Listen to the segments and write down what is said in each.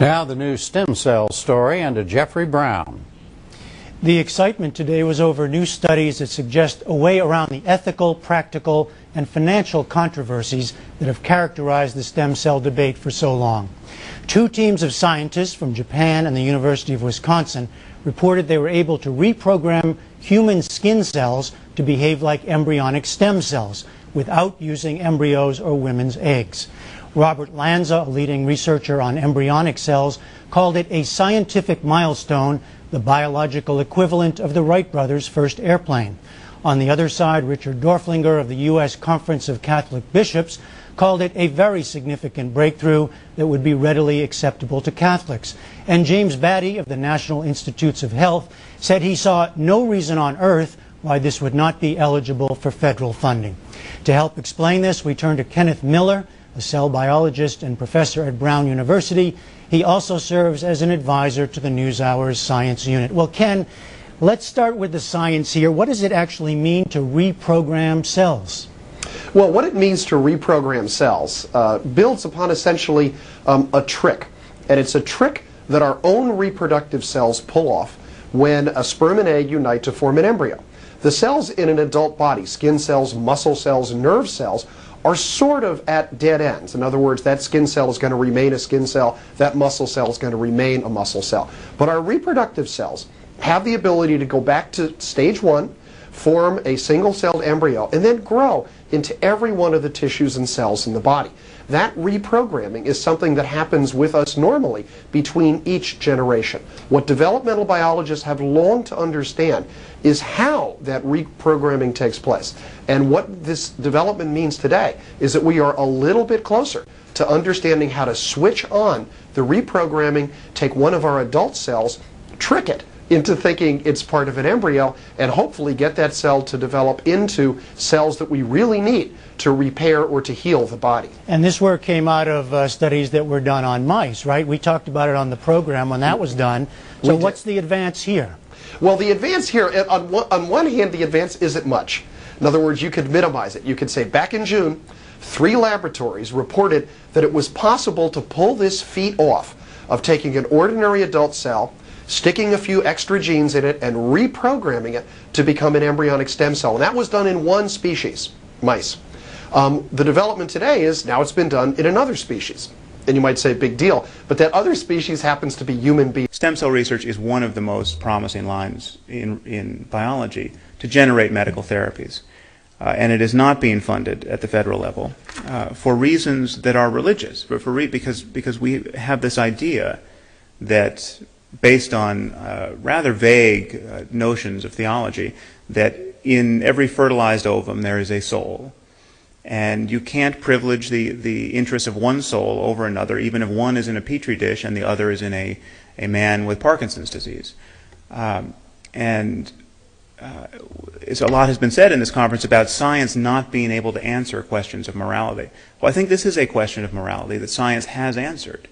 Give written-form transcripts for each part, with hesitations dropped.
Now the new stem cell story and to Jeffrey Brown. The excitement today was over new studies that suggest a way around the ethical, practical, and financial controversies that have characterized the stem cell debate for so long. Two teams of scientists from Japan and the University of Wisconsin reported they were able to reprogram human skin cells to behave like embryonic stem cells without using embryos or women's eggs. Robert Lanza, a leading researcher on embryonic cells, called it a scientific milestone, the biological equivalent of the Wright brothers' first airplane. On the other side, Richard Dorflinger of the U.S. Conference of Catholic Bishops called it a very significant breakthrough that would be readily acceptable to Catholics. And James Batty of the National Institutes of Health said he saw no reason on earth why this would not be eligible for federal funding. To help explain this, we turn to Kenneth Miller, a cell biologist and professor at Brown University. He also serves as an advisor to the NewsHour's science unit. Well, Ken, let's start with the science here. What does it actually mean to reprogram cells? Well, what it means to reprogram cells builds upon essentially a trick. And it's a trick that our own reproductive cells pull off when a sperm and egg unite to form an embryo. The cells in an adult body, skin cells, muscle cells, nerve cells, are sort of at dead ends. In other words, that skin cell is going to remain a skin cell, that muscle cell is going to remain a muscle cell. But our reproductive cells have the ability to go back to stage one, form a single-celled embryo, and then grow into every one of the tissues and cells in the body. That reprogramming is something that happens with us normally between each generation. What developmental biologists have longed to understand is how that reprogramming takes place. And what this development means today is that we are a little bit closer to understanding how to switch on the reprogramming, take one of our adult cells, trick it into thinking it's part of an embryo, and hopefully get that cell to develop into cells that we really need to repair or to heal the body. And this work came out of studies that were done on mice, right? We talked about it on the program when that was done. So what's the advance here? Well, the advance here, on one hand, the advance isn't much. In other words, you could minimize it. You could say back in June, 3 laboratories reported that it was possible to pull this feat off of taking an ordinary adult cell, sticking a few extra genes in it, and reprogramming it to become an embryonic stem cell. And that was done in one species, mice. The development today is now it's been done in another species. And you might say, big deal, but that other species happens to be human beings. Stem cell research is one of the most promising lines in biology to generate medical therapies. And it is not being funded at the federal level for reasons that are religious, but because we have this idea that, based on rather vague notions of theology, that in every fertilized ovum there is a soul. And you can't privilege the interests of one soul over another, even if one is in a petri dish and the other is in a man with Parkinson's disease. So a lot has been said in this conference about science not being able to answer questions of morality. Well, I think this is a question of morality that science has answered.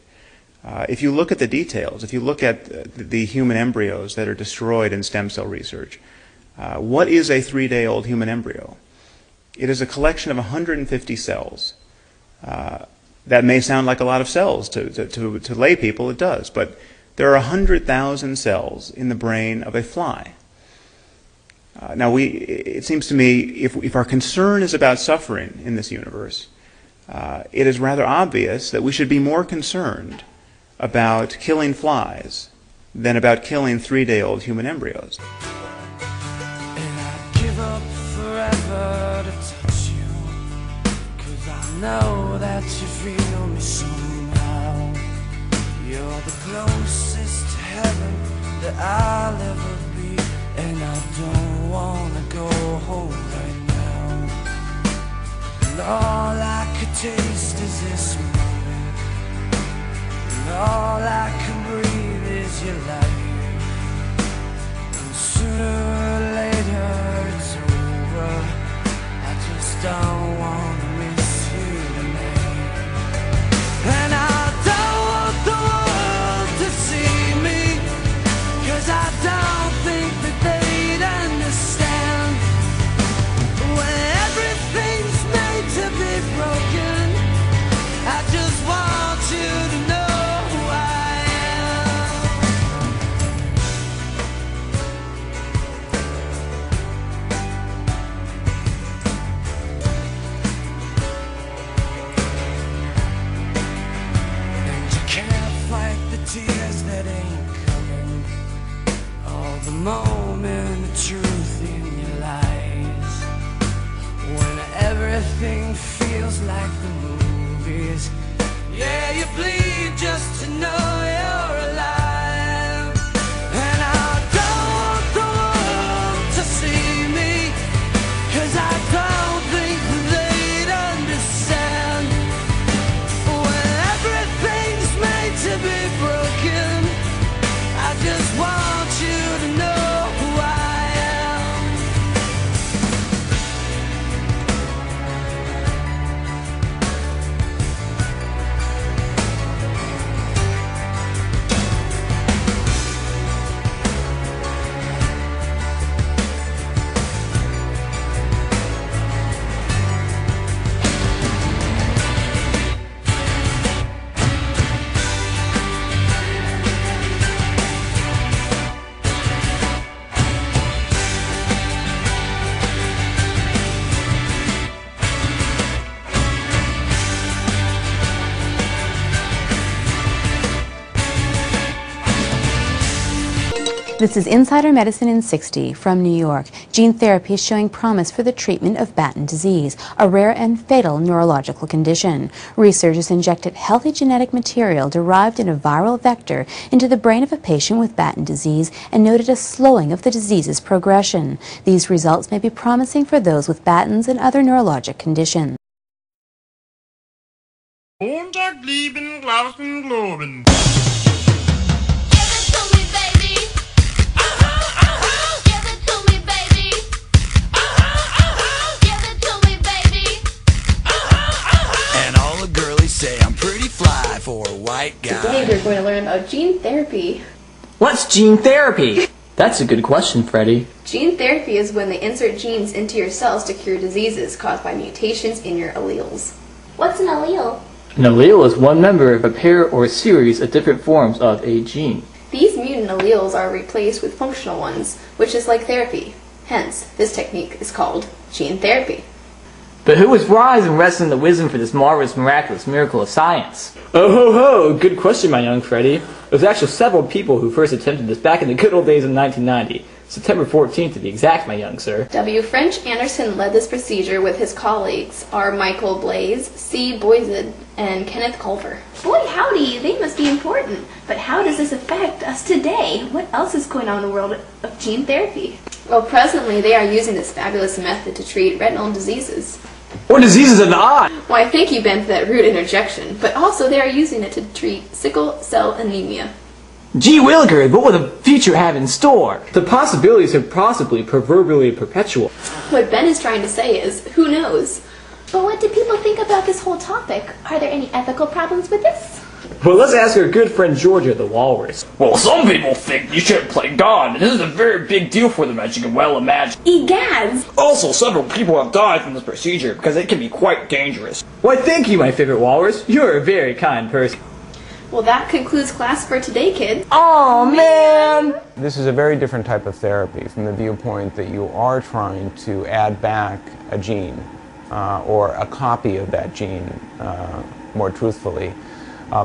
If you look at the details, if you look at the human embryos that are destroyed in stem cell research, what is a 3-day-old human embryo? It is a collection of 150 cells. That may sound like a lot of cells to lay people, it does, but there are 100,000 cells in the brain of a fly. Now, it seems to me, if our concern is about suffering in this universe, it is rather obvious that we should be more concerned about killing flies than about killing 3-day-old human embryos. And I'd give up forever to touch you, 'cause I know that you feel me somehow. You're the closest to heaven that I'll ever be, and I don't wanna go home right now. All I could taste is this moment, and all I can breathe is your light. And sooner or later it's over. I just don't want to miss you tonight. And I don't want the world to see me, 'cause I don't think that they'd understand. When everything's made to be broken, I just want you to know who I am. And you can't fight the tears that ain't coming, all the moment of truth in your lies. When everything feels like the movies, yeah, you bleed just to know you're alive. And I don't want the world to see me, 'cause I don't think they'd understand. When everything's made to be broken, I just want you to know who I am. This is Insider Medicine in 60 from New York. Gene therapy is showing promise for the treatment of Batten disease, a rare and fatal neurological condition. Researchers injected healthy genetic material derived in a viral vector into the brain of a patient with Batten disease and noted a slowing of the disease's progression. These results may be promising for those with Batten's and other neurologic conditions. Montag, lieben, glauben, globen. Say I'm pretty fly for a white guy. Today we're going to learn about gene therapy. What's gene therapy? That's a good question, Freddie. Gene therapy is when they insert genes into your cells to cure diseases caused by mutations in your alleles. What's an allele? An allele is one member of a pair or a series of different forms of a gene. These mutant alleles are replaced with functional ones, which is like therapy. Hence, this technique is called gene therapy. But who was wise and wresting the wisdom for this marvelous, miraculous miracle of science? Oh ho ho! Good question, my young Freddie. It was actually several people who first attempted this back in the good old days of 1990. September 14th to be exact, my young sir. W. French Anderson led this procedure with his colleagues R. Michael Blaze, C. Boyzid, and Kenneth Culver. Boy howdy, they must be important. But how does this affect us today? What else is going on in the world of gene therapy? Well, presently they are using this fabulous method to treat retinal diseases. What diseases are the eye? Well, I think you bent that rude interjection, but also they are using it to treat sickle cell anemia. Gee willikers, what will the future have in store? The possibilities are possibly proverbially perpetual. What Ben is trying to say is, who knows? But what do people think about this whole topic? Are there any ethical problems with this? Well, let's ask our good friend Georgia the walrus. Well, some people think you shouldn't play God, and this is a very big deal for them, as you can well imagine. Egads! Also, several people have died from this procedure, because it can be quite dangerous. Why, thank you, my favorite walrus. You're a very kind person. Well, that concludes class for today, kids. Oh man! This is a very different type of therapy from the viewpoint that you are trying to add back a gene or a copy of that gene, more truthfully,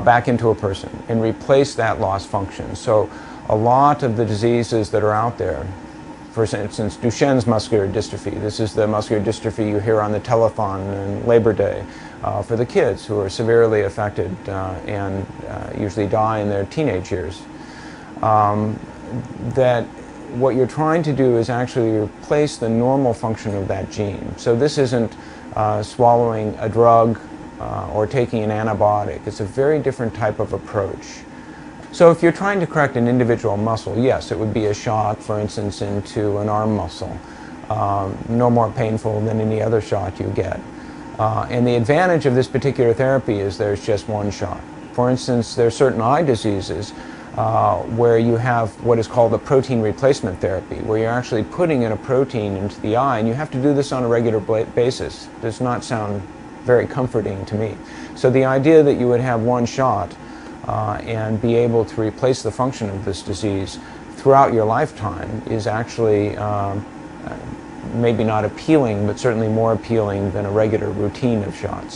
back into a person and replace that lost function. So a lot of the diseases that are out there, for instance, Duchenne's muscular dystrophy, this is the muscular dystrophy you hear on the telephone on Labor Day for the kids who are severely affected and usually die in their teenage years. That what you're trying to do is actually replace the normal function of that gene. So this isn't swallowing a drug or taking an antibiotic. It's a very different type of approach. So if you're trying to correct an individual muscle, yes, it would be a shot, for instance, into an arm muscle. No more painful than any other shot you get. And the advantage of this particular therapy is there's just one shot. For instance, there are certain eye diseases where you have what is called a protein replacement therapy, where you're actually putting in a protein into the eye, and you have to do this on a regular basis. It does not sound very comforting to me. So the idea that you would have one shot and be able to replace the function of this disease throughout your lifetime is actually maybe not appealing, but certainly more appealing than a regular routine of shots.